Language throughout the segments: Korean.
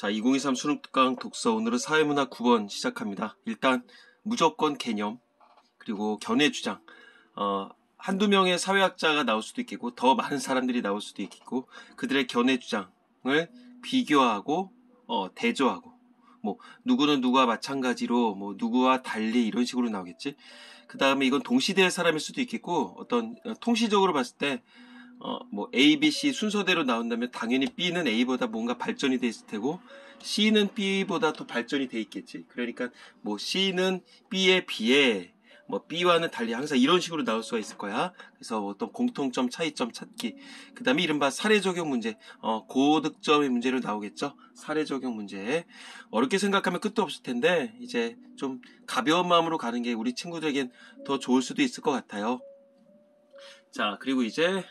자, 2023 수능특강 독서 오늘은 사회문화 9번 시작합니다. 일단 무조건 개념 그리고 견해 주장 한두 명의 사회학자가 나올 수도 있겠고 더 많은 사람들이 나올 수도 있겠고 그들의 견해 주장을 비교하고 대조하고 뭐 누구는 누구와 마찬가지로 뭐 누구와 달리 이런 식으로 나오겠지. 그 다음에 이건 동시대의 사람일 수도 있겠고 어떤 통시적으로 봤을 때 뭐 A, B, C 순서대로 나온다면 당연히 B는 A보다 뭔가 발전이 돼 있을 테고 C는 B보다 더 발전이 돼 있겠지. 그러니까 뭐 C는 B에 비해 뭐 B와는 달리 항상 이런 식으로 나올 수가 있을 거야. 그래서 어떤 공통점, 차이점 찾기. 그 다음에 이른바 사례 적용 문제, 고득점의 문제로 나오겠죠. 사례 적용 문제. 어렵게 생각하면 끝도 없을 텐데 이제 좀 가벼운 마음으로 가는 게 우리 친구들에겐 더 좋을 수도 있을 것 같아요. 자, 그리고 이제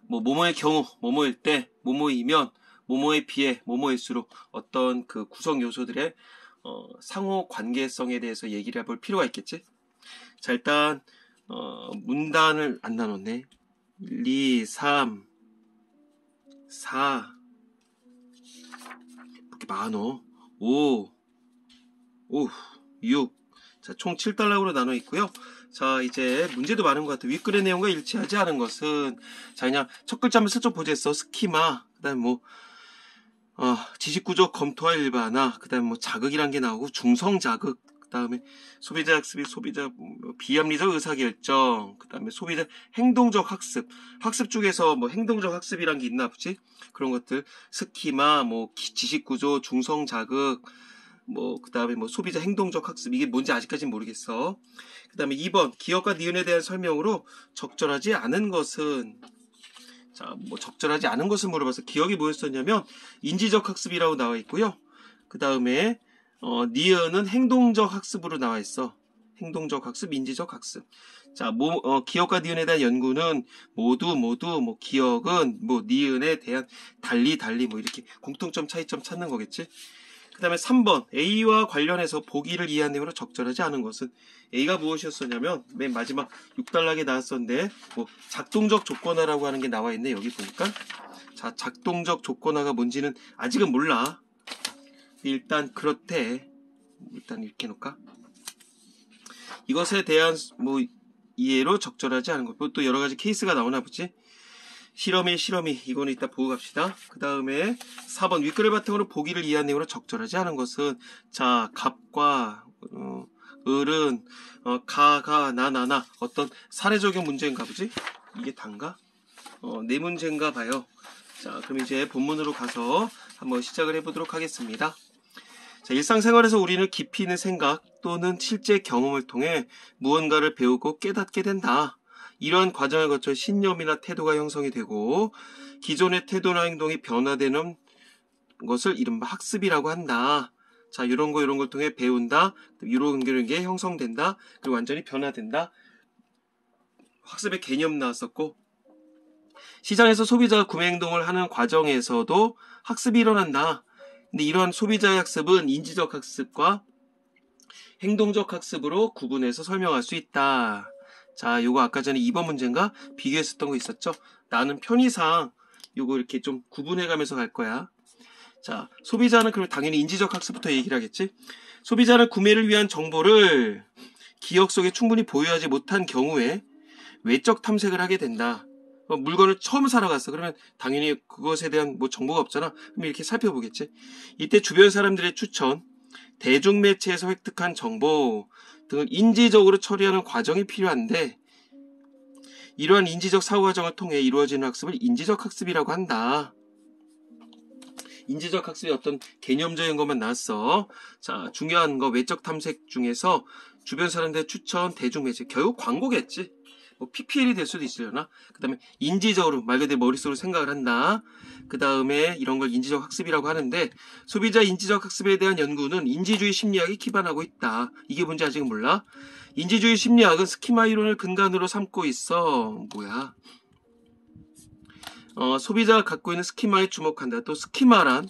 뭐 뭐뭐의 경우, 뭐뭐일 때, 뭐뭐이면, 뭐뭐에 비해, 뭐뭐일수록 어떤 그 구성 요소들의 상호 관계성에 대해서 얘기를 해볼 필요가 있겠지. 자, 일단 문단을 안 나눴네. 1, 2, 3, 4 이렇게 많어. 5, 6. 자, 총 7단락으로 나눠 있고요. 자, 이제 문제도 많은 것 같아요. 윗글의 내용과 일치하지 않은 것은 자, 그냥 첫 글자만 슬쩍 보겠어. 스키마, 그 다음에 뭐 지식구조 검토와 일반화, 그 다음에 뭐 자극이란 게 나오고 중성자극, 그 다음에 소비자 학습이 소비자 비합리적 의사결정, 그 다음에 소비자 행동적 학습, 학습 중에서 뭐 행동적 학습이란 게 있나 보지? 그런 것들 스키마, 뭐 지식구조, 중성자극, 뭐 그 다음에 뭐 소비자 행동적 학습, 이게 뭔지 아직까지는 모르겠어. 그 다음에 2번 기억과 니은에 대한 설명으로 적절하지 않은 것은, 자, 뭐 적절하지 않은 것을 물어봐서 기억이 뭐였었냐면 인지적 학습이라고 나와 있고요. 그 다음에 니은은 행동적 학습으로 나와 있어. 행동적 학습, 인지적 학습. 자, 기억과 니은에 대한 연구는 모두 뭐 기억은 뭐 니은에 대한 달리 뭐 이렇게 공통점 차이점 찾는 거겠지. 그 다음에 3번 A와 관련해서 보기를 이해한 내용으로 적절하지 않은 것은, A가 무엇이었었냐면 맨 마지막 6단락에 나왔었는데 뭐 작동적 조건화라고 하는 게 나와 있네. 여기 보니까. 자, 작동적 조건화가 뭔지는 아직은 몰라. 일단 그렇대. 일단 이렇게 해놓을까. 이것에 대한 뭐 이해로 적절하지 않은 것. 또 여러 가지 케이스가 나오나 보지. 실험이 이거는 이따 보고 갑시다. 그 다음에 4번 윗글을 바탕으로 보기를 이해한 내용으로 적절하지 않은 것은, 자, 갑과 을은 가, 나 어떤 사례 적용 문제인가 보지? 이게 단가? 네 문제인가 봐요. 자, 그럼 이제 본문으로 가서 한번 시작을 해보도록 하겠습니다. 자, 일상생활에서 우리는 깊이 있는 생각 또는 실제 경험을 통해 무언가를 배우고 깨닫게 된다. 이러한 과정을 거쳐 신념이나 태도가 형성이 되고 기존의 태도나 행동이 변화되는 것을 이른바 학습이라고 한다. 자, 이런 걸 통해 배운다. 이런 게 형성된다. 그리고 완전히 변화된다. 학습의 개념 나왔었고, 시장에서 소비자가 구매 행동을 하는 과정에서도 학습이 일어난다. 근데 이러한 소비자의 학습은 인지적 학습과 행동적 학습으로 구분해서 설명할 수 있다. 자, 요거 아까 전에 2번 문제인가? 비교했었던 거 있었죠? 나는 편의상 요거 이렇게 좀 구분해가면서 갈 거야. 자, 소비자는 그럼 당연히 인지적 학습부터 얘기를 하겠지? 소비자는 구매를 위한 정보를 기억 속에 충분히 보유하지 못한 경우에 외적 탐색을 하게 된다. 물건을 처음 사러 갔어. 그러면 당연히 그것에 대한 뭐 정보가 없잖아. 그럼 이렇게 살펴보겠지? 이때 주변 사람들의 추천, 대중매체에서 획득한 정보 등을 인지적으로 처리하는 과정이 필요한데, 이러한 인지적 사고과정을 통해 이루어지는 학습을 인지적 학습이라고 한다. 인지적 학습이 어떤 개념적인 것만 나왔어. 자, 중요한 거 외적 탐색 중에서 주변 사람들의 추천, 대중매체, 결국 광고겠지. 뭐 PPL이 될 수도 있으려나? 그 다음에 인지적으로 말 그대로 머릿속으로 생각을 한다. 그 다음에 이런 걸 인지적 학습이라고 하는데, 소비자 인지적 학습에 대한 연구는 인지주의 심리학이 기반하고 있다. 이게 뭔지 아직은 몰라? 인지주의 심리학은 스키마 이론을 근간으로 삼고 있어. 뭐야? 소비자가 갖고 있는 스키마에 주목한다. 또 스키마란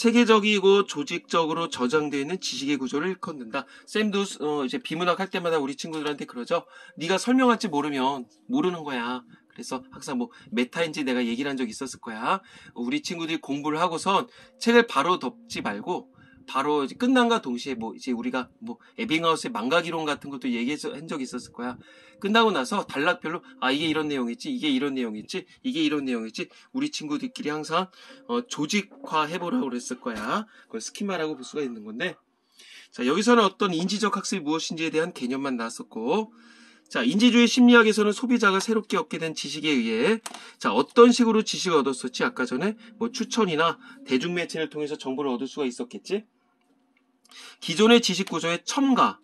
체계적이고 조직적으로 저장되어 있는 지식의 구조를 일컫는다. 쌤도 이제 비문학 할 때마다 우리 친구들한테 그러죠. 네가 설명할지 모르면 모르는 거야. 그래서 항상 뭐 메타인지 내가 얘기를 한 적 있었을 거야. 우리 친구들이 공부를 하고선 책을 바로 덮지 말고 바로 이제 끝난과 동시에 뭐 이제 우리가 뭐 에빙하우스의 망각이론 같은 것도 얘기한 적이 있었을 거야. 끝나고 나서 단락별로 이게 이런 내용이지, 이게 이런 내용이지, 이게 이런 내용이지. 우리 친구들끼리 항상 조직화 해보라고 그랬을 거야. 그걸 스키마라고 볼 수가 있는 건데, 자, 여기서는 어떤 인지적 학습이 무엇인지에 대한 개념만 나왔었고, 자, 인지주의 심리학에서는 소비자가 새롭게 얻게 된 지식에 의해, 자, 어떤 식으로 지식을 얻었었지? 아까 전에 뭐 추천이나 대중매체를 통해서 정보를 얻을 수가 있었겠지? 기존의 지식 구조의 첨가,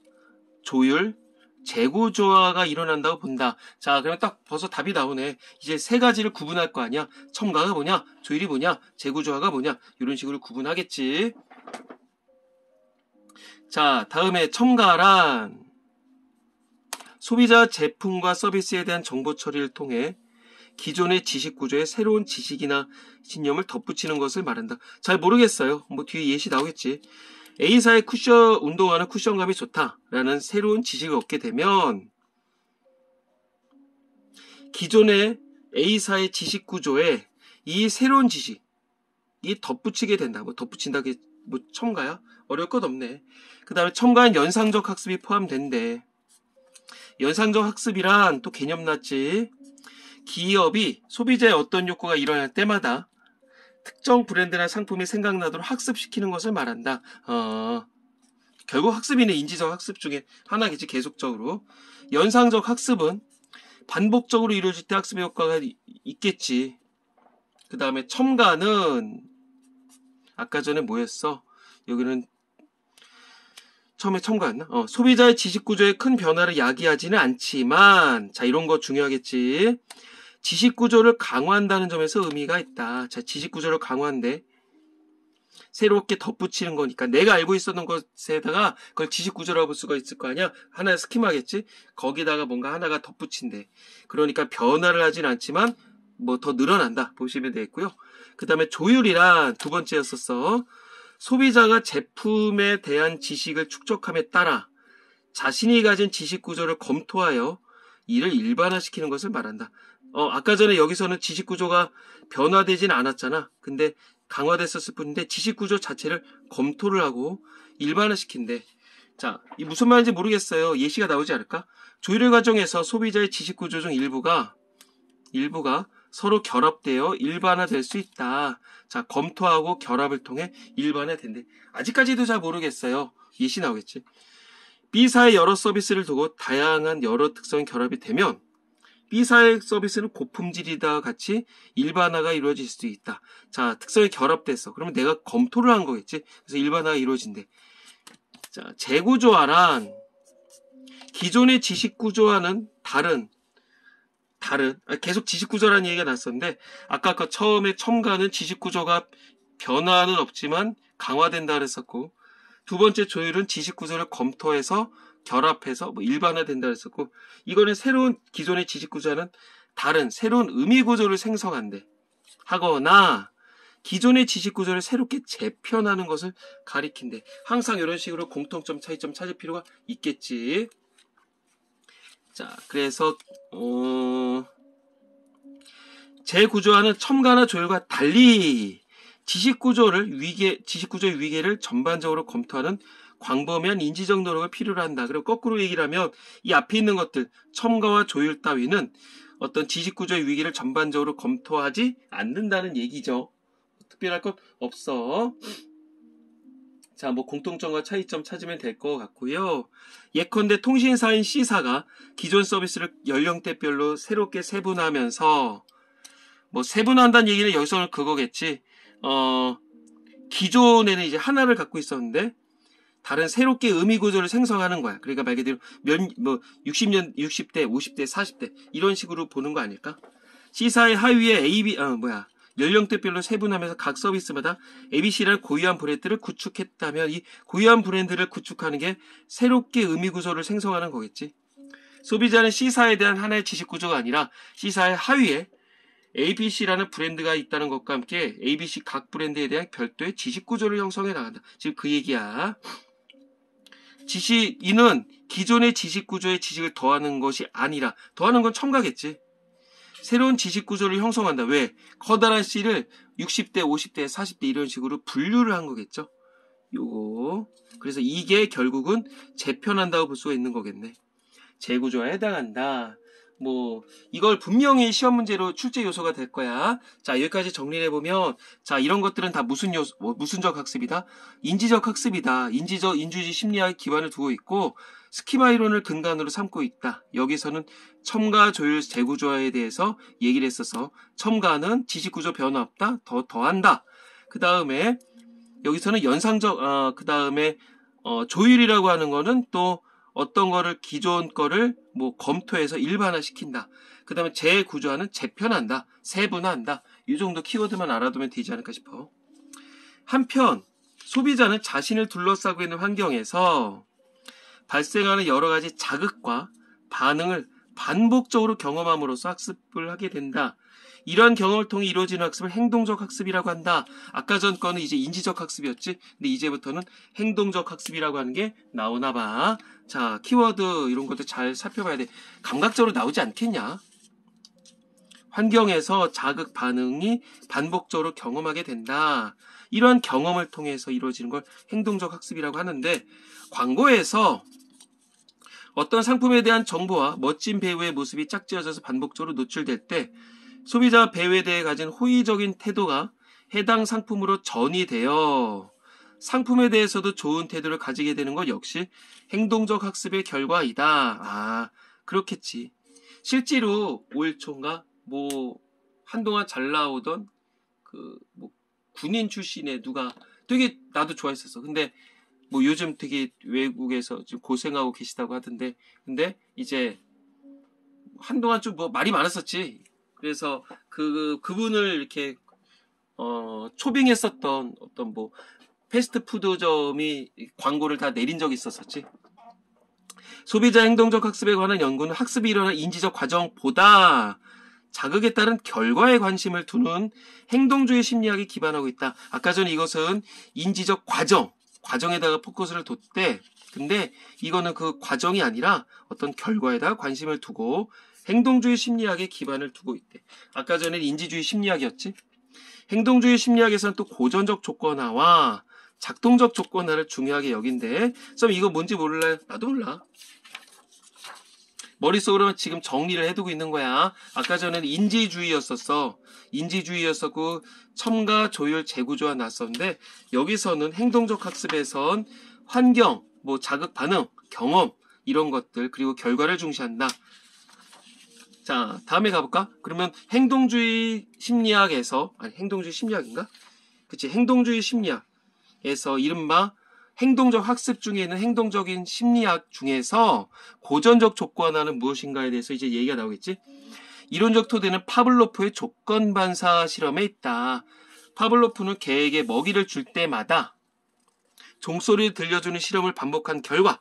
조율, 재구조화가 일어난다고 본다. 자, 그러면 딱 벌써 답이 나오네. 이제 세 가지를 구분할 거 아니야? 첨가가 뭐냐? 조율이 뭐냐? 재구조화가 뭐냐? 이런 식으로 구분하겠지. 자, 다음에 첨가란 소비자 제품과 서비스에 대한 정보 처리를 통해 기존의 지식 구조에 새로운 지식이나 신념을 덧붙이는 것을 말한다. 잘 모르겠어요. 뭐 뒤에 예시 나오겠지. A사의 운동화는 쿠션감이 좋다라는 새로운 지식을 얻게 되면 기존의 A사의 지식 구조에 이 새로운 지식이 덧붙이게 된다. 뭐 덧붙인다. 뭐 첨가야? 어려울 것 없네. 그 다음에 첨가한 연상적 학습이 포함된대. 연상적 학습이란 또 개념 났지. 기업이 소비자의 어떤 욕구가 일어날 때마다 특정 브랜드나 상품이 생각나도록 학습시키는 것을 말한다. 결국 학습이네. 인지적 학습 중에 하나겠지. 계속적으로. 연상적 학습은 반복적으로 이루어질 때 학습의 효과가 있겠지. 그 다음에 첨가는 아까 전에 뭐였어? 여기는 처음에 첨가였나? 소비자의 지식구조에 큰 변화를 야기하지는 않지만, 자, 이런 거 중요하겠지. 지식구조를 강화한다는 점에서 의미가 있다. 자, 지식구조를 강화한데, 새롭게 덧붙이는 거니까, 내가 알고 있었던 것에다가, 그걸 지식구조라고 볼 수가 있을 거 아니야? 하나의 스키마겠지? 거기다가 뭔가 하나가 덧붙인대. 그러니까 변화를 하진 않지만, 뭐 더 늘어난다. 보시면 되겠고요. 그 다음에 조율이란 두 번째였었어. 소비자가 제품에 대한 지식을 축적함에 따라 자신이 가진 지식 구조를 검토하여 이를 일반화시키는 것을 말한다. 아까 전에 여기서는 지식 구조가 변화되진 않았잖아. 근데 강화됐었을 뿐인데 지식 구조 자체를 검토를 하고 일반화시킨대. 자, 이 무슨 말인지 모르겠어요. 예시가 나오지 않을까? 조율의 과정에서 소비자의 지식 구조 중 일부가 서로 결합되어 일반화될 수 있다. 자, 검토하고 결합을 통해 일반화된대. 아직까지도 잘 모르겠어요. 예시 나오겠지. B사의 여러 서비스를 두고 다양한 여러 특성이 결합이 되면 B사의 서비스는 고품질이다 같이 일반화가 이루어질 수도 있다. 자, 특성이 결합됐어. 그러면 내가 검토를 한 거겠지. 그래서 일반화가 이루어진대. 자, 재구조화란 기존의 지식구조와는 다른 계속 지식구조라는 얘기가 났었는데 아까 처음에 첨가는 지식구조가 변화는 없지만 강화된다 그랬었고 두 번째 조율은 지식구조를 검토해서 결합해서 뭐 일반화된다 그랬었고 이거는 새로운 기존의 지식구조와는 다른 새로운 의미구조를 생성한대. 하거나 기존의 지식구조를 새롭게 재편하는 것을 가리킨대. 항상 이런 식으로 공통점 차이점 찾을 필요가 있겠지. 자, 그래서 재구조화는 첨가나 조율과 달리 지식구조의 위계를 전반적으로 검토하는 광범위한 인지적 노력을 필요로 한다. 그리고 거꾸로 얘기를 하면 이 앞에 있는 것들 첨가와 조율 따위는 어떤 지식구조의 위계를 전반적으로 검토하지 않는다는 얘기죠. 특별할 것 없어. 자, 뭐 공통점과 차이점 찾으면 될 것 같고요. 예컨대 통신사인 C사가 기존 서비스를 연령대별로 새롭게 세분화하면서 뭐 세분화한다는 얘기는 여기서는 그거겠지. 기존에는 이제 하나를 갖고 있었는데 다른 새롭게 의미 구조를 생성하는 거야. 그러니까 말 그대로 60대, 50대, 40대 이런 식으로 보는 거 아닐까? C사의 하위에 연령대별로 세분하면서 각 서비스마다 ABC라는 고유한 브랜드를 구축했다면 이 고유한 브랜드를 구축하는 게 새롭게 의미 구조를 생성하는 거겠지. 소비자는 C사에 대한 하나의 지식 구조가 아니라 C사의 하위에 ABC라는 브랜드가 있다는 것과 함께 ABC 각 브랜드에 대한 별도의 지식 구조를 형성해 나간다. 지금 그 얘기야. 이는 기존의 지식 구조에 지식을 더하는 것이 아니라 더하는 건 첨가겠지. 새로운 지식 구조를 형성한다. 왜? 커다란 C를 60대, 50대, 40대 이런 식으로 분류를 한 거겠죠. 요거. 그래서 이게 결국은 재편한다고 볼 수가 있는 거겠네. 재구조화에 해당한다. 뭐 이걸 분명히 시험 문제로 출제 요소가 될 거야. 자, 여기까지 정리를 해보면, 자, 이런 것들은 다 무슨 요소, 무슨적 학습이다? 인지적 학습이다. 인주주의 심리학에 기반을 두고 있고 스키마 이론을 근간으로 삼고 있다. 여기서는 첨가, 조율, 재구조화에 대해서 얘기를 했어서, 첨가는 지식구조 변화 없다, 더한다. 그 다음에 여기서는 연상적, 그 다음에 조율이라고 하는 거는 또 어떤 거를 기존 거를 뭐 검토해서 일반화시킨다. 그 다음에 재구조화는 재편한다, 세분화한다. 이 정도 키워드만 알아두면 되지 않을까 싶어. 한편 소비자는 자신을 둘러싸고 있는 환경에서 발생하는 여러 가지 자극과 반응을 반복적으로 경험함으로써 학습을 하게 된다. 이러한 경험을 통해 이루어지는 학습을 행동적 학습이라고 한다. 아까 전 거는 이제 인지적 학습이었지. 근데 이제부터는 행동적 학습이라고 하는 게 나오나 봐. 자, 키워드 이런 것도 잘 살펴봐야 돼. 감각적으로 나오지 않겠냐? 환경에서 자극 반응이 반복적으로 경험하게 된다. 이러한 경험을 통해서 이루어지는 걸 행동적 학습이라고 하는데, 광고에서 어떤 상품에 대한 정보와 멋진 배우의 모습이 짝지어져서 반복적으로 노출될 때 소비자가 배우에 대해 가진 호의적인 태도가 해당 상품으로 전이되어 상품에 대해서도 좋은 태도를 가지게 되는 것 역시 행동적 학습의 결과이다. 아, 그렇겠지. 실제로 5일 초인가 뭐 한동안 잘 나오던 그 뭐 군인 출신의 누가 되게 나도 좋아했었어. 근데 뭐 요즘 되게 외국에서 좀 고생하고 계시다고 하던데, 근데 이제 한동안 좀 뭐 말이 많았었지. 그래서 그분을 이렇게 초빙했었던 어떤 뭐 패스트푸드점이 광고를 다 내린 적이 있었었지. 소비자 행동적 학습에 관한 연구는 학습이 일어난 인지적 과정보다 자극에 따른 결과에 관심을 두는 행동주의 심리학에 기반하고 있다. 아까 전에 이것은 인지적 과정에다가 포커스를 뒀대. 근데 이거는 그 과정이 아니라 어떤 결과에다가 관심을 두고 행동주의 심리학에 기반을 두고 있대. 아까 전에 인지주의 심리학이었지. 행동주의 심리학에서는 또 고전적 조건화와 작동적 조건화를 중요하게 여긴대. 그럼 이거 뭔지 몰라요? 나도 몰라. 머릿속으로 지금 정리를 해두고 있는 거야. 아까 전에는 인지주의였었어. 인지주의였었고 첨가, 조율, 재구조화 났었는데, 여기서는 행동적 학습에선 환경, 뭐 자극, 반응, 경험 이런 것들, 그리고 결과를 중시한다. 자, 다음에 가볼까? 그러면 행동주의 심리학에서, 아니 행동주의 심리학인가? 그치, 행동주의 심리학에서 이른바 행동적 학습 중에 있는 행동적인 심리학 중에서 고전적 조건화는 무엇인가에 대해서 이제 얘기가 나오겠지? 이론적 토대는 파블로프의 조건 반사 실험에 있다. 파블로프는 개에게 먹이를 줄 때마다 종소리를 들려주는 실험을 반복한 결과,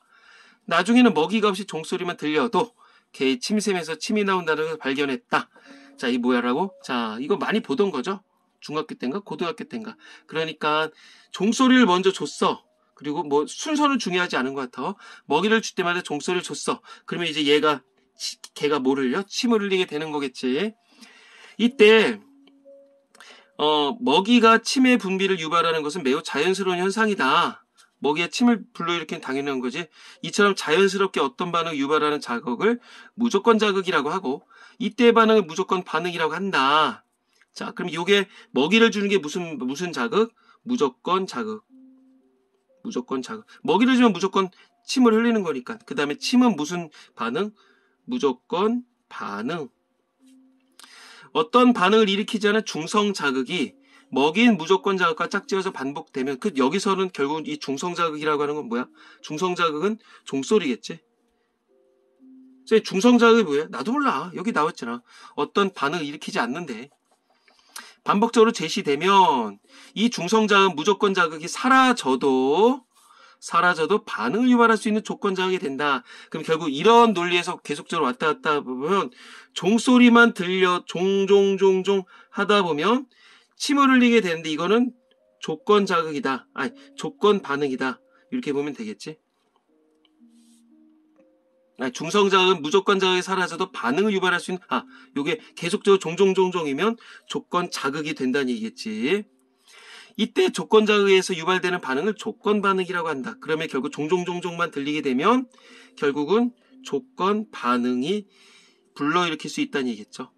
나중에는 먹이가 없이 종소리만 들려도 개의 침샘에서 침이 나온다는 걸 발견했다. 자, 이 뭐야라고? 자, 이거 많이 보던 거죠? 중학교 때인가? 고등학교 때인가? 그러니까 종소리를 먼저 줬어. 그리고 뭐 순서는 중요하지 않은 것 같아. 먹이를 줄 때마다 종소리를 줬어. 그러면 이제 개가 뭘 흘려? 침을 흘리게 되는 거겠지. 이때 먹이가 침의 분비를 유발하는 것은 매우 자연스러운 현상이다. 먹이가 침을 불러일으키는 당연한 거지. 이처럼 자연스럽게 어떤 반응을 유발하는 자극을 무조건 자극이라고 하고, 이때의 반응을 무조건 반응이라고 한다. 자, 그럼 이게 먹이를 주는 게 무슨 자극? 무조건 자극. 무조건 자극. 먹이를 주면 무조건 침을 흘리는 거니까. 그 다음에 침은 무슨 반응? 무조건 반응. 어떤 반응을 일으키지 않은 중성 자극이 먹인 무조건 자극과 짝지어서 반복되면, 여기서는 결국 이 중성 자극이라고 하는 건 뭐야? 중성 자극은 종소리겠지? 중성 자극이 뭐야? 나도 몰라. 여기 나왔잖아. 어떤 반응을 일으키지 않는데. 반복적으로 제시되면 이 중성 자극, 무조건 자극이 사라져도 반응을 유발할 수 있는 조건 자극이 된다. 그럼 결국 이런 논리에서 계속적으로 왔다 갔다 보면 종소리만 들려 종종 하다 보면 침을 흘리게 되는데, 이거는 조건 자극이다. 아니, 조건 반응이다. 이렇게 보면 되겠지. 중성 자극은 무조건 자극이 사라져도 반응을 유발할 수 있는, 요게 계속적으로 종종종종이면 조건 자극이 된다는 얘기겠지. 이때 조건 자극에 의해서 유발되는 반응을 조건 반응이라고 한다. 그러면 결국 종종종종만 들리게 되면 결국은 조건 반응이 불러일으킬 수 있다는 얘기겠죠.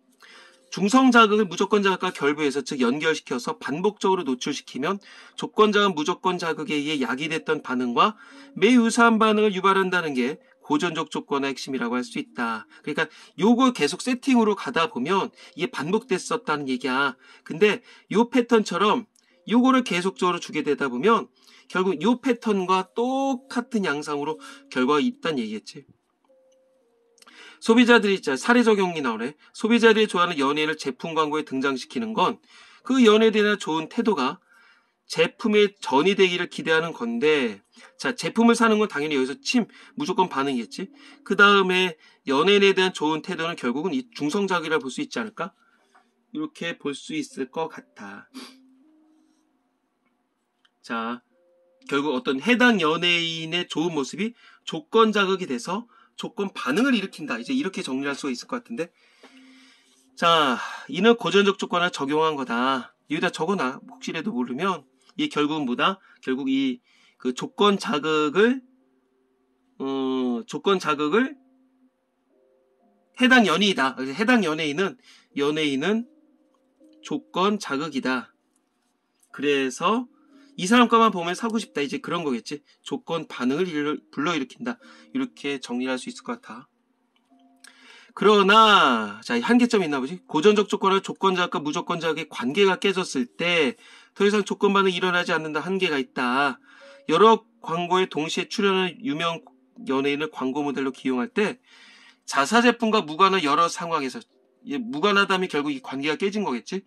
중성 자극을 무조건 자극과 결부해서, 즉 연결시켜서 반복적으로 노출시키면 조건 자극, 무조건 자극에 의해 야기됐던 반응과 매우 유사한 반응을 유발한다는 게 고전적 조건의 핵심이라고 할 수 있다. 그러니까 요거 계속 세팅으로 가다 보면 이게 반복됐었다는 얘기야. 근데 요 패턴처럼 요거를 계속적으로 주게 되다 보면 결국 요 패턴과 똑같은 양상으로 결과가 있다는 얘기겠지. 소비자들이 있잖아. 사례 적용이 나오네. 소비자들이 좋아하는 연예인을 제품 광고에 등장시키는 건 그 연예인에 대한 좋은 태도가 제품에 전이되기를 기대하는 건데, 자, 제품을 사는 건 당연히 여기서 무조건 반응이겠지. 그 다음에 연예인에 대한 좋은 태도는 결국은 이 중성자극이라 볼 수 있지 않을까? 이렇게 볼 수 있을 것 같아. 자, 결국 어떤 해당 연예인의 좋은 모습이 조건 자극이 돼서 조건 반응을 일으킨다. 이제 이렇게 정리할 수가 있을 것 같은데. 자, 이는 고전적 조건을 적용한 거다. 여기다 적어놔. 혹시라도 모르면. 이게 결국은 뭐다? 결국 이 그 조건 자극을 해당 연예이다. 해당 연예인은 조건 자극이다. 그래서 이 사람 거만 보면 사고 싶다. 이제 그런 거겠지. 조건 반응을 불러일으킨다. 이렇게 정리할 수 있을 것 같아. 그러나 자, 한계점이 있나 보지. 고전적 조건과 조건 자극과 무조건 자극의 관계가 깨졌을 때 더 이상 조건 반응이 일어나지 않는다. 한계가 있다. 여러 광고에 동시에 출연하는 유명 연예인을 광고 모델로 기용할 때 자사 제품과 무관한 여러 상황에서, 무관하다면 결국 이 관계가 깨진 거겠지.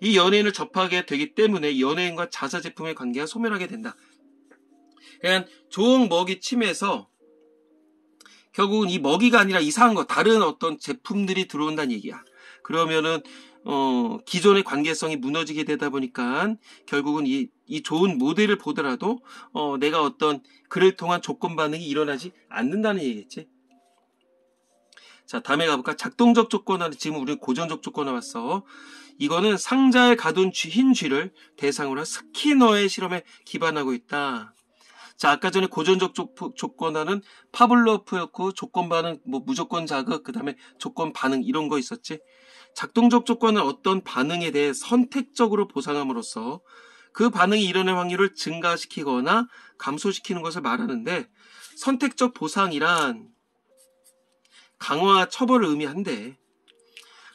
이 연예인을 접하게 되기 때문에 연예인과 자사 제품의 관계가 소멸하게 된다. 그러니까 좋은 먹이 침해서 결국은 이 먹이가 아니라 이상한 거, 다른 어떤 제품들이 들어온다는 얘기야. 그러면은 기존의 관계성이 무너지게 되다 보니까 결국은 이 좋은 모델을 보더라도 내가 어떤 그를 통한 조건 반응이 일어나지 않는다는 얘기겠지. 자, 다음에 가볼까? 작동적 조건화는 지금 우리는 고전적 조건화 봤어. 이거는 상자에 가둔 흰 쥐를 대상으로 한 스키너의 실험에 기반하고 있다. 자, 아까 전에 고전적 조건화는 파블로프였고, 조건 반응, 무조건 자극, 그 다음에 조건 반응, 이런 거 있었지. 작동적 조건은 어떤 반응에 대해 선택적으로 보상함으로써 그 반응이 일어날 확률을 증가시키거나 감소시키는 것을 말하는데, 선택적 보상이란 강화 처벌을 의미한대.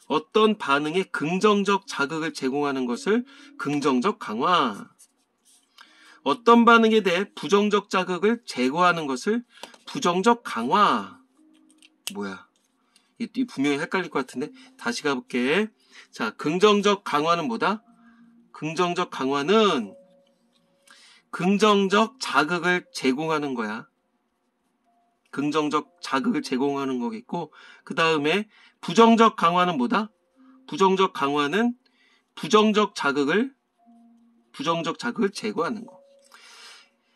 어떤 반응에 긍정적 자극을 제공하는 것을 긍정적 강화, 어떤 반응에 대해 부정적 자극을 제거하는 것을 부정적 강화. 뭐야? 이 분명히 헷갈릴 것 같은데 다시 가볼게. 자, 긍정적 강화는 뭐다? 긍정적 강화는 긍정적 자극을 제공하는 거야. 긍정적 자극을 제공하는 거겠고, 그 다음에 부정적 강화는 뭐다? 부정적 강화는 부정적 자극을 제거하는 거.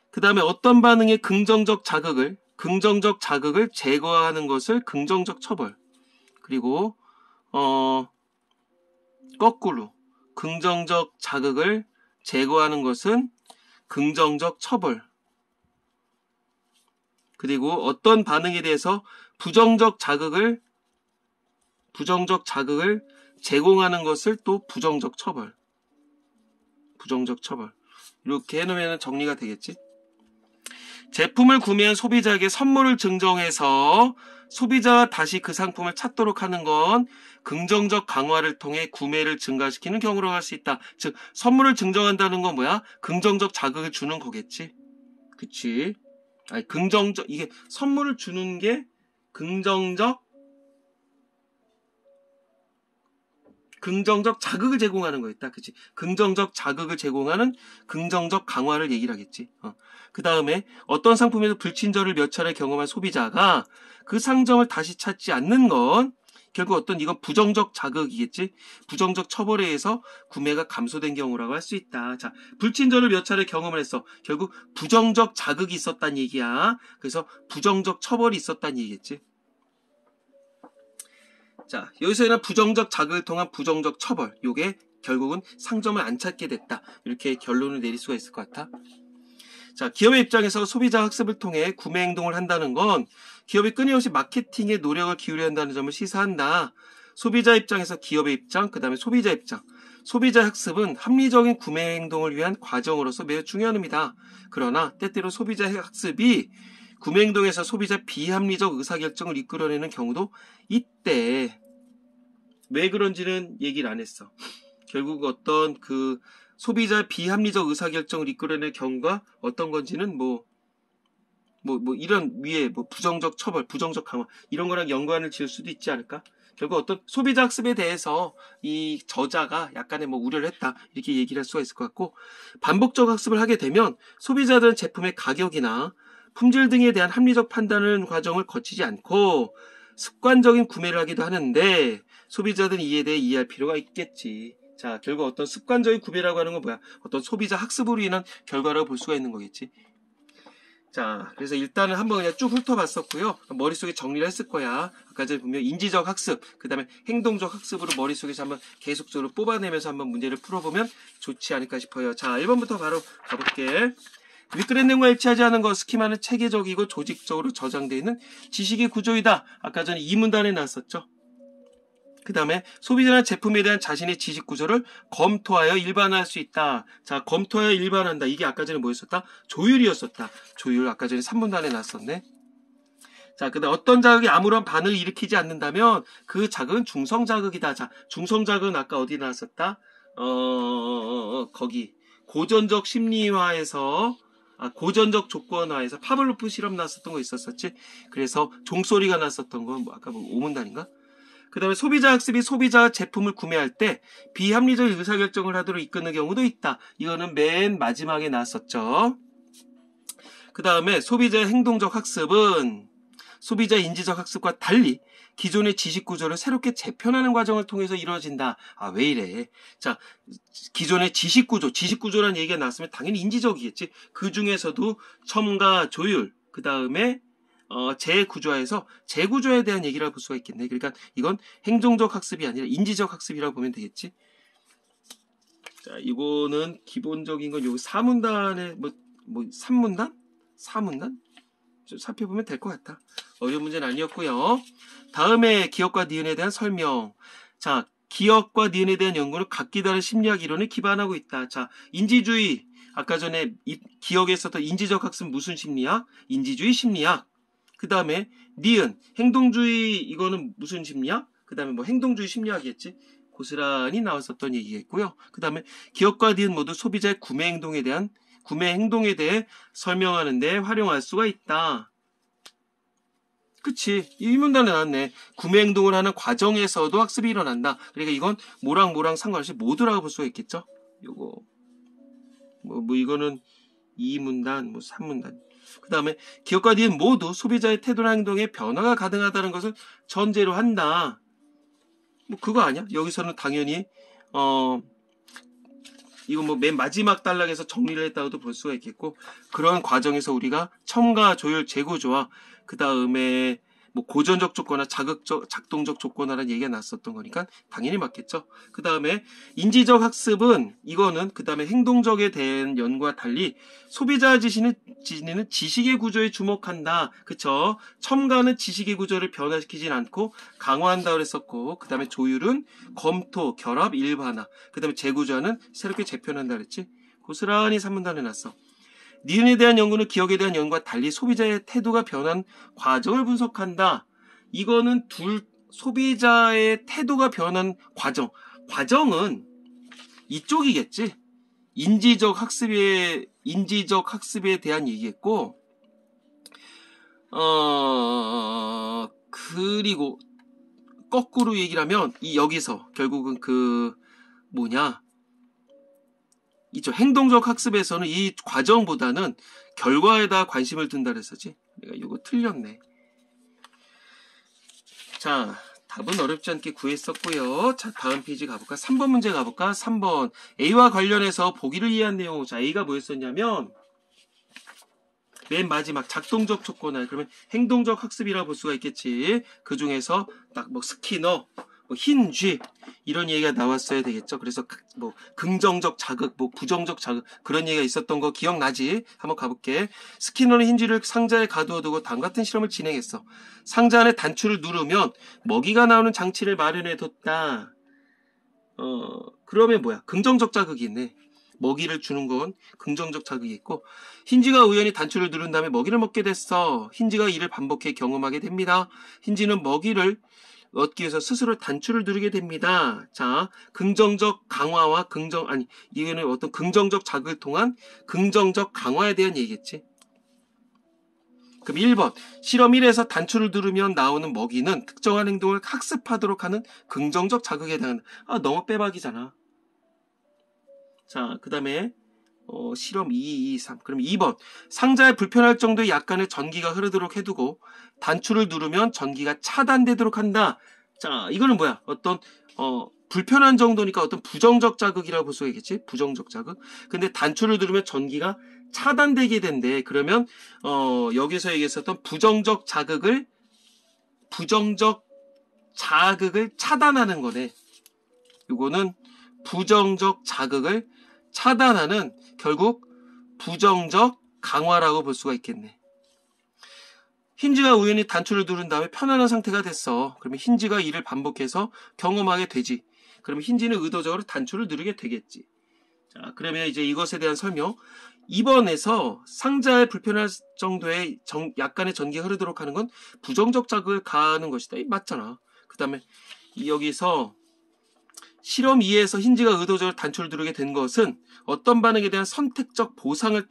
그 다음에 어떤 반응에 긍정적 자극을 제거하는 것을 긍정적 처벌. 그리고 거꾸로 긍정적 자극을 제거하는 것은 긍정적 처벌. 그리고 어떤 반응에 대해서 부정적 자극을 제공하는 것을 또 부정적 처벌. 이렇게 해놓으면 정리가 되겠지. 제품을 구매한 소비자에게 선물을 증정해서 소비자가 다시 그 상품을 찾도록 하는 건 긍정적 강화를 통해 구매를 증가시키는 경우로 할 수 있다. 즉, 선물을 증정한다는 건 뭐야? 긍정적 자극을 주는 거겠지. 그치? 아니, 이게 선물을 주는 게 긍정적 자극을 제공하는 거였다. 그치? 긍정적 자극을 제공하는 긍정적 강화를 얘기를 하겠지. 그 다음에 어떤 상품에서 불친절을 몇 차례 경험한 소비자가 그 상점을 다시 찾지 않는 건 결국 어떤 이건 부정적 자극이겠지. 부정적 처벌에 의해서 구매가 감소된 경우라고 할 수 있다. 자, 불친절을 몇 차례 경험을 했어. 결국 부정적 자극이 있었단 얘기야. 그래서 부정적 처벌이 있었단 얘기겠지. 자, 여기서는 부정적 자극을 통한 부정적 처벌. 요게 결국은 상점을 안 찾게 됐다. 이렇게 결론을 내릴 수가 있을 것 같아. 자, 기업의 입장에서 소비자 학습을 통해 구매 행동을 한다는 건 기업이 끊임없이 마케팅에 노력을 기울여야 한다는 점을 시사한다. 소비자 입장에서 기업의 입장, 그 다음에 소비자 입장. 소비자 학습은 합리적인 구매 행동을 위한 과정으로서 매우 중요합니다. 그러나 때때로 소비자 학습이 구매 행동에서 소비자 비합리적 의사결정을 이끌어내는 경우도 있대. 왜 그런지는 얘기를 안 했어. 결국 어떤 그 소비자 비합리적 의사결정을 이끌어내는 경우가 어떤 건지는 이런 위에 부정적 처벌, 부정적 강화 이런 거랑 연관을 지을 수도 있지 않을까? 결국 어떤 소비자 학습에 대해서 이 저자가 약간의 우려를 했다. 이렇게 얘기를 할 수가 있을 것 같고, 반복적 학습을 하게 되면 소비자들은 제품의 가격이나 품질 등에 대한 합리적 판단을 과정을 거치지 않고 습관적인 구매를 하기도 하는데 소비자들은 이에 대해 이해할 필요가 있겠지. 자, 결국 어떤 습관적인 구매라고 하는 건 뭐야? 어떤 소비자 학습으로 인한 결과라고 볼 수가 있는 거겠지. 자, 그래서 일단은 한번 그냥 쭉 훑어봤었고요. 머릿속에 정리를 했을 거야. 아까 전에 보면 인지적 학습, 그 다음에 행동적 학습으로 머릿속에서 한번 계속적으로 뽑아내면서 한번 문제를 풀어보면 좋지 않을까 싶어요. 자, 1번부터 바로 가볼게. 윗글의 내용과 일치하지 않은 것, 스키마는 체계적이고 조직적으로 저장되어 있는 지식의 구조이다. 아까 전에 이 문단에 나왔었죠. 그 다음에 소비자나 제품에 대한 자신의 지식 구조를 검토하여 일반화할 수 있다. 자, 검토하여 일반화한다. 이게 아까 전에 뭐였었다? 조율이었었다. 조율 아까 전에 3문단에 나왔었네. 자, 근데 어떤 자극이 아무런 반응을 일으키지 않는다면 그 자극은 중성 자극이다. 자, 중성 자극은 아까 어디 나왔었다? 거기 고전적 심리화에서 고전적 조건화에서 파블로프 실험 나왔었던 거 있었었지. 그래서 종소리가 났었던 건 아까 5문단인가? 그 다음에 소비자 학습이 소비자가 제품을 구매할 때 비합리적 의사결정을 하도록 이끄는 경우도 있다. 이거는 맨 마지막에 나왔었죠. 그 다음에 소비자의 행동적 학습은 소비자 인지적 학습과 달리 기존의 지식 구조를 새롭게 재편하는 과정을 통해서 이루어진다. 왜 이래? 자, 기존의 지식 구조라는 얘기가 나왔으면 당연히 인지적이겠지. 그 중에서도 첨가, 조율, 그 다음에 재구조화에서 재구조에 대한 얘기를 볼 수가 있겠네. 그러니까 이건 행동적 학습이 아니라 인지적 학습이라고 보면 되겠지. 자, 이거는 기본적인 건 여기 4문단에 3문단? 4문단? 좀 살펴보면 될 것 같아. 어려운 문제는 아니었고요. 다음에 기억과 니은에 대한 설명. 자, 기억과 니은에 대한 연구는 각기 다른 심리학 이론에 기반하고 있다. 자, 인지주의. 아까 전에 기억에 있었던 인지적 학습 무슨 심리학? 인지주의 심리학. 그 다음에 니은, 행동주의, 이거는 무슨 심리학? 그 다음에 행동주의 심리학이겠지? 고스란히 나왔었던 얘기겠고요. 그 다음에 기억과 니은 모두 소비자의 구매 행동에 대해 설명하는 데 활용할 수가 있다. 그치? 이 문단에 나왔네. 구매 행동을 하는 과정에서도 학습이 일어난다. 그러니까 이건 뭐랑 상관없이 모두라고 볼 수가 있겠죠? 요거. 이거는 2문단, 3문단. 그 다음에 기업과 니은 모두 소비자의 태도나 행동에 변화가 가능하다는 것을 전제로 한다. 그거 아니야? 여기서는 당연히 이건 맨 마지막 단락에서 정리를 했다고도 볼 수가 있겠고, 그런 과정에서 우리가 첨가, 조율, 재구조화, 그 다음에 고전적 조건화, 작동적 조건화라는 얘기가 났었던 거니까 당연히 맞겠죠. 그 다음에 인지적 학습은 이거는 그 다음에 행동적에 대한 연구와 달리 소비자 지니는 지식의 구조에 주목한다. 그쵸? 첨가는 지식의 구조를 변화시키진 않고 강화한다 그랬었고, 그 다음에 조율은 검토, 결합, 일반화, 그 다음에 재구조화는 새롭게 재편한다 그랬지. 고스란히 3문단에 놨어. 니은에 대한 연구는 기억에 대한 연구와 달리 소비자의 태도가 변한 과정을 분석한다. 이거는 소비자의 태도가 변한 과정은 이쪽이겠지. 인지적 학습에 대한 얘기겠고, 그리고 거꾸로 얘기를 하면 여기서 결국은 이쪽 행동적 학습에서는 이 과정보다는 결과에다 관심을 둔다 그랬었지. 내가 이거 틀렸네. 자, 답은 어렵지 않게 구했었고요. 자, 다음 페이지 가볼까? 3번 문제 가볼까? 3번. A와 관련해서 보기를 이해한 내용. 자, A가 뭐였었냐면, 맨 마지막 작동적 조건을 그러면 행동적 학습이라고 볼 수가 있겠지. 그 중에서 딱 뭐 스키너, 뭐 힌쥐 이런 얘기가 나왔어야 되겠죠. 그래서 뭐 긍정적 자극, 뭐 부정적 자극 그런 얘기가 있었던 거 기억나지? 한번 가볼게. 스키너는 힌쥐를 상자에 가두어 두고 다음 같은 실험을 진행했어. 상자 안에 단추를 누르면 먹이가 나오는 장치를 마련해 뒀다. 그러면 뭐야? 긍정적 자극이 있네. 먹이를 주는 건 긍정적 자극이 있고, 힌지가 우연히 단추를 누른 다음에 먹이를 먹게 됐어. 힌지가 이를 반복해 경험하게 됩니다. 힌지는 먹이를 얻기 위해서 스스로 단추를 누르게 됩니다. 자, 긍정적 강화와 이거는 어떤 긍정적 자극을 통한 긍정적 강화에 대한 얘기겠지. 그럼 1번. 실험 1에서 단추를 누르면 나오는 먹이는 특정한 행동을 학습하도록 하는 긍정적 자극에 해당한다. 너무 빼박이잖아. 자, 그 다음에 실험 2, 2, 3. 그럼 2번. 상자에 불편할 정도의 약간의 전기가 흐르도록 해두고 단추를 누르면 전기가 차단되도록 한다. 자, 이거는 뭐야? 어떤 불편한 정도니까 어떤 부정적 자극이라고 볼 수가 있겠지? 부정적 자극. 근데 단추를 누르면 전기가 차단되게 된대. 그러면 여기서 얘기했었던 부정적 자극을 차단하는 거네. 이거는 부정적 자극을 차단하는 결국 부정적 강화라고 볼 수가 있겠네. 힌지가 우연히 단추를 누른 다음에 편안한 상태가 됐어. 그러면 힌지가 이를 반복해서 경험하게 되지. 그러면 힌지는 의도적으로 단추를 누르게 되겠지. 자, 그러면 이제 이것에 대한 설명. 2번에서 상자에 불편할 정도의 약간의 전기가 흐르도록 하는 건 부정적 자극을 가하는 것이다. 맞잖아. 그 다음에 여기서 실험 2에서 힌지가 의도적으로 단추를 누르게 된 것은 어떤 반응에 대한 선택적 보상을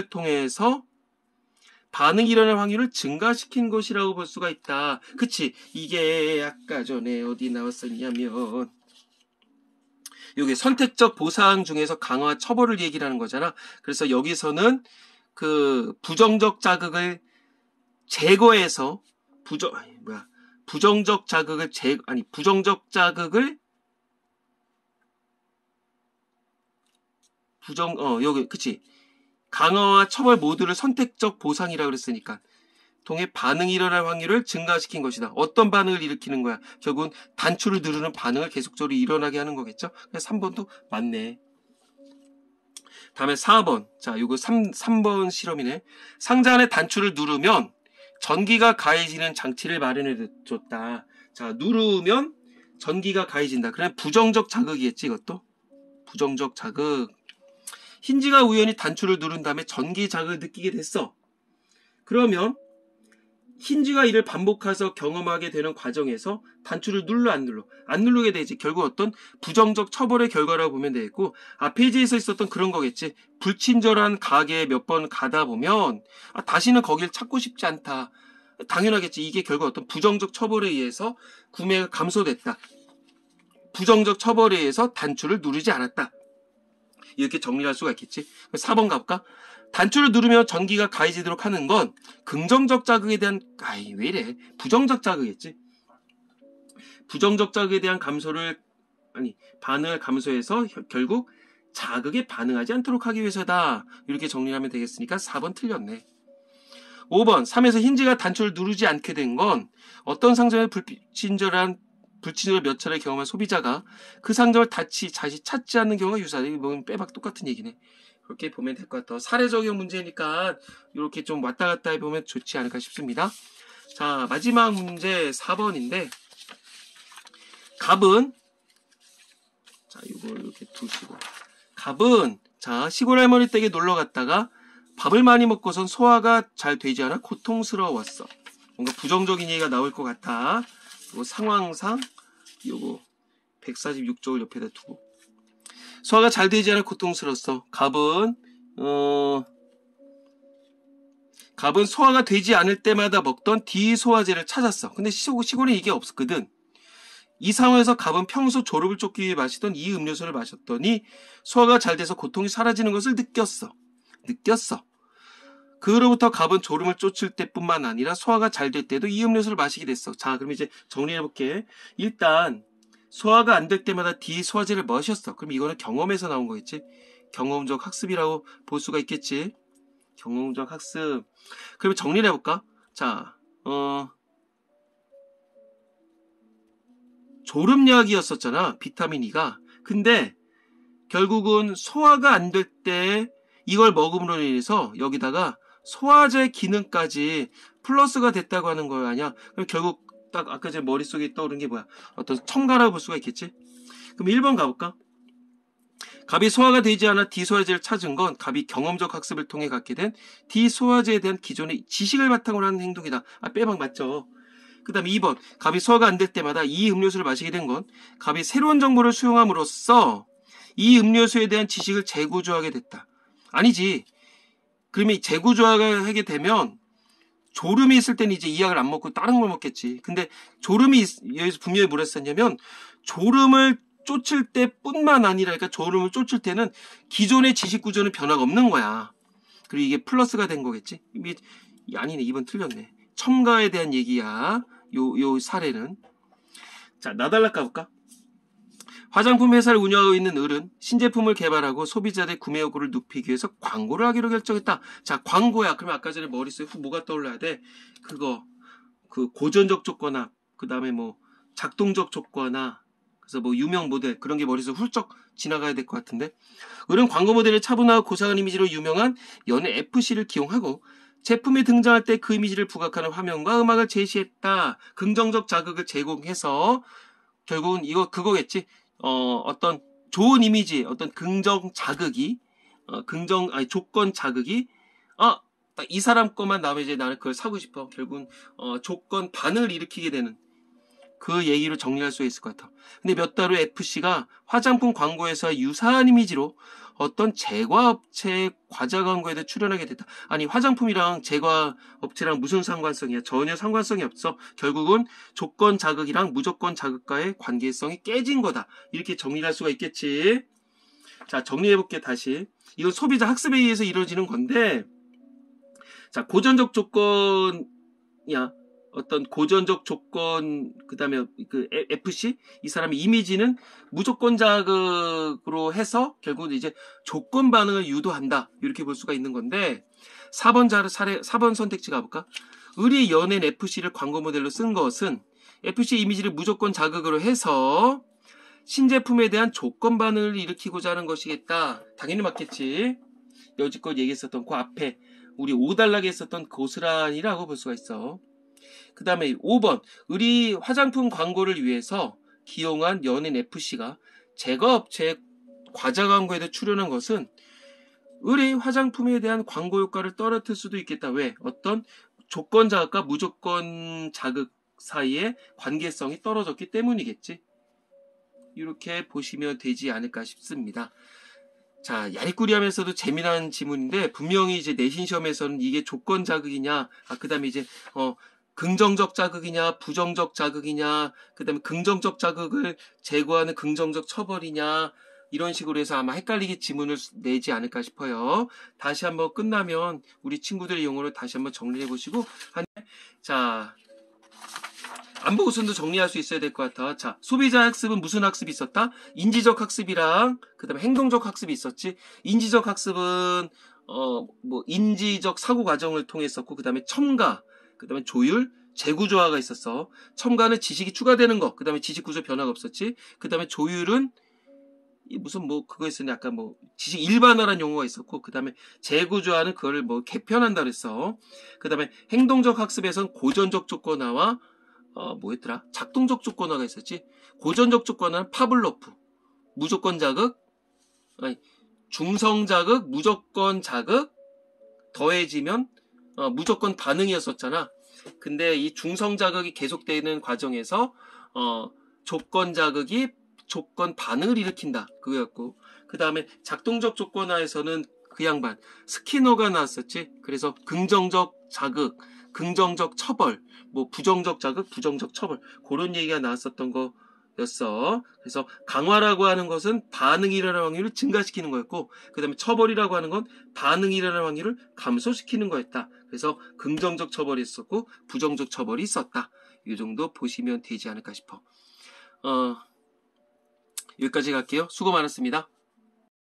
통해서 반응이 일어날 확률을 증가시킨 것이라고 볼 수가 있다. 그치? 이게 아까 전에 어디 나왔었냐면 여기 선택적 보상 중에서 강화 처벌을 얘기를 하는 거잖아. 그래서 여기서는 그 부정적 자극을 제거해서 부정적 자극을 여기 그치? 강화와 처벌 모두를 선택적 보상이라고 그랬으니까 통해 반응이 일어날 확률을 증가시킨 것이다. 어떤 반응을 일으키는 거야? 결국은 단추를 누르는 반응을 계속적으로 일어나게 하는 거겠죠? 그래서 3번도 맞네. 다음에 4번. 자, 이거 3번 실험이네. 상자 안에 단추를 누르면 전기가 가해지는 장치를 마련해 줬다. 자, 누르면 전기가 가해진다. 그냥 부정적 자극이겠지, 이것도? 부정적 자극. 힌지가 우연히 단추를 누른 다음에 전기 자극을 느끼게 됐어. 그러면 힌지가 이를 반복해서 경험하게 되는 과정에서 단추를 눌러 안 누르게 되지. 결국 어떤 부정적 처벌의 결과라고 보면 되겠고, 페이지에서 있었던 그런 거겠지. 불친절한 가게에 몇 번 가다 보면 다시는 거길 찾고 싶지 않다. 당연하겠지. 이게 결국 어떤 부정적 처벌에 의해서 구매가 감소됐다. 부정적 처벌에 의해서 단추를 누르지 않았다. 이렇게 정리할 수가 있겠지. 4번 가볼까? 단추를 누르면 전기가 가해지도록 하는 건 긍정적 자극에 대한 왜 이래? 부정적 자극이겠지. 부정적 자극에 대한 반응을 감소해서 결국 자극에 반응하지 않도록 하기 위해서다. 이렇게 정리하면 되겠으니까 4번 틀렸네. 5번 3에서 힌지가 단추를 누르지 않게 된 건 어떤 상점에 불친절을 몇 차례 경험한 소비자가 그 상점을 다시 찾지 않는 경우가 유사하다. 이거 빼박 똑같은 얘기네. 그렇게 보면 될 것 같아. 사례 적용 문제니까 이렇게 좀 왔다 갔다 해보면 좋지 않을까 싶습니다. 자, 마지막 문제 4번인데 갑은 이걸 이렇게 두시고 갑은 시골 할머니 댁에 놀러 갔다가 밥을 많이 먹고선 소화가 잘 되지 않아 고통스러웠어. 뭔가 부정적인 얘기가 나올 것 같아. 요 상황상 요거 146쪽을 옆에다 두고 소화가 잘 되지 않아 고통스러웠어. 갑은 소화가 되지 않을 때마다 먹던 디소화제를 찾았어. 근데 시골에 이게 없었거든. 이 상황에서 갑은 평소 졸음을 쫓기 위해 마시던 이 음료수를 마셨더니 소화가 잘 돼서 고통이 사라지는 것을 느꼈어. 그로부터 갑은 졸음을 쫓을 때뿐만 아니라 소화가 잘 될 때도 이 음료수를 마시게 됐어. 자, 그럼 이제 정리해볼게. 일단 소화가 안 될 때마다 D 소화제를 마셨어. 그럼 이거는 경험에서 나온 거겠지? 경험적 학습이라고 볼 수가 있겠지? 경험적 학습. 그러면 정리를 해볼까? 자, 졸음약이었었잖아. 비타민 E가. 근데 결국은 소화가 안 될 때 이걸 먹음으로 인해서 여기다가 소화제 기능까지 플러스가 됐다고 하는 거 아니야? 그럼 결국 딱 아까 제 머릿속에 떠오른 게 뭐야? 어떤 첨가라고 볼 수가 있겠지? 그럼 1번 가볼까? 갑이 소화가 되지 않아 D소화제를 찾은 건 갑이 경험적 학습을 통해 갖게 된 D소화제에 대한 기존의 지식을 바탕으로 하는 행동이다. 아, 빼박 맞죠? 그 다음에 2번 갑이 소화가 안 될 때마다 이 음료수를 마시게 된 건 갑이 새로운 정보를 수용함으로써 이 음료수에 대한 지식을 재구조하게 됐다. 아니지. 그러면 재구조하게 되면 졸음이 있을 때는 이제 이 약을 안 먹고 다른 걸 먹겠지. 근데 졸음이 여기서 분명히 뭐라 했었냐면 졸음을 쫓을 때뿐만 아니라 그러니까 졸음을 쫓을 때는 기존의 지식 구조는 변화가 없는 거야. 그리고 이게 플러스가 된 거겠지. 아니네. 2번 틀렸네. 첨가에 대한 얘기야. 요 사례는. 자, 나달라 까볼까? 화장품 회사를 운영하고 있는 을은 신제품을 개발하고 소비자들의 구매 욕구를 높이기 위해서 광고를 하기로 결정했다. 자, 광고야. 그러면 아까 전에 머릿속에 뭐가 떠올라야 돼? 그 고전적 조건화, 그 다음에 뭐 작동적 조건화, 그래서 뭐 유명 모델 그런 게 머릿속에 훌쩍 지나가야 될 것 같은데. 을은 광고 모델을 차분하고 고상한 이미지로 유명한 연예 FC를 기용하고 제품이 등장할 때 그 이미지를 부각하는 화면과 음악을 제시했다. 긍정적 자극을 제공해서 결국은 이거 그거겠지. 어떤 좋은 이미지, 어떤 긍정 자극이, 조건 자극이, 딱 이 사람 거만 나오면 이제 나는 그걸 사고 싶어. 결국은, 조건 반응을 일으키게 되는 그 얘기로 정리할 수 있을 것 같아. 근데 몇 달 후 FC가 화장품 광고에서 유사한 이미지로 어떤 제과업체의 과자 광고에도 출연하게 됐다. 아니, 화장품이랑 제과업체랑 무슨 상관성이야? 전혀 상관성이 없어. 결국은 조건 자극이랑 무조건 자극과의 관계성이 깨진 거다. 이렇게 정리할 수가 있겠지. 자, 정리해볼게, 다시. 이건 소비자 학습에 의해서 이루어지는 건데, 자, 고전적 조건이야. 어떤 고전적 조건, 그 다음에 그 FC? 이 사람의 이미지는 무조건 자극으로 해서 결국은 이제 조건 반응을 유도한다. 이렇게 볼 수가 있는 건데, 4번 선택지 가볼까? 을이 연예인 FC를 광고 모델로 쓴 것은 FC 이미지를 무조건 자극으로 해서 신제품에 대한 조건 반응을 일으키고자 하는 것이겠다. 당연히 맞겠지. 여지껏 얘기했었던 그 앞에 우리 5단락에 했었던 고스란히라고 볼 수가 있어. 그 다음에 5번 을이 화장품 광고를 위해서 기용한 연예인 FC가 제과업체의 과자 광고에도 출연한 것은 을이 화장품에 대한 광고 효과를 떨어뜨릴 수도 있겠다. 왜? 어떤 조건 자극과 무조건 자극 사이의 관계성이 떨어졌기 때문이겠지. 이렇게 보시면 되지 않을까 싶습니다. 자, 야리꾸리하면서도 재미난 지문인데 분명히 이제 내신 시험에서는 이게 조건 자극이냐, 그 다음에 이제 긍정적 자극이냐, 부정적 자극이냐, 그 다음에 긍정적 자극을 제거하는 긍정적 처벌이냐, 이런 식으로 해서 아마 헷갈리게 지문을 내지 않을까 싶어요. 다시 한번 끝나면 우리 친구들의 용어를 다시 한번 정리해 보시고, 자, 안보우선도 정리할 수 있어야 될 것 같아. 자, 소비자 학습은 무슨 학습이 있었다? 인지적 학습이랑 그 다음에 행동적 학습이 있었지. 인지적 학습은 인지적 사고 과정을 통했었고, 그 다음에 첨가, 그 다음에 조율, 재구조화가 있었어. 첨가는 지식이 추가되는 거, 그 다음에 지식 구조 변화가 없었지. 그 다음에 조율은 무슨 그거 있었네. 약간 지식 일반화라는 용어가 있었고, 그 다음에 재구조화는 그거를 개편한다 그랬어. 그 다음에 행동적 학습에선 고전적 조건화와 뭐였더라? 작동적 조건화가 있었지. 고전적 조건화는 파블로프, 무조건 자극, 중성 자극, 무조건 자극 더해지면 무조건 반응이었었잖아. 근데 이 중성 자극이 계속되는 과정에서 조건 자극이 조건 반응을 일으킨다. 그거였고, 그 다음에 작동적 조건화에서는 그 양반 스키너가 나왔었지. 그래서 긍정적 자극, 긍정적 처벌, 부정적 자극, 부정적 처벌, 그런 얘기가 나왔었던 거 였어. 그래서 강화라고 하는 것은 반응이 일어날 확률을 증가시키는 거였고, 그 다음에 처벌이라고 하는 건 반응이 일어날 확률을 감소시키는 거였다. 그래서 긍정적 처벌이 있었고 부정적 처벌이 있었다. 이 정도 보시면 되지 않을까 싶어. 여기까지 갈게요. 수고 많았습니다.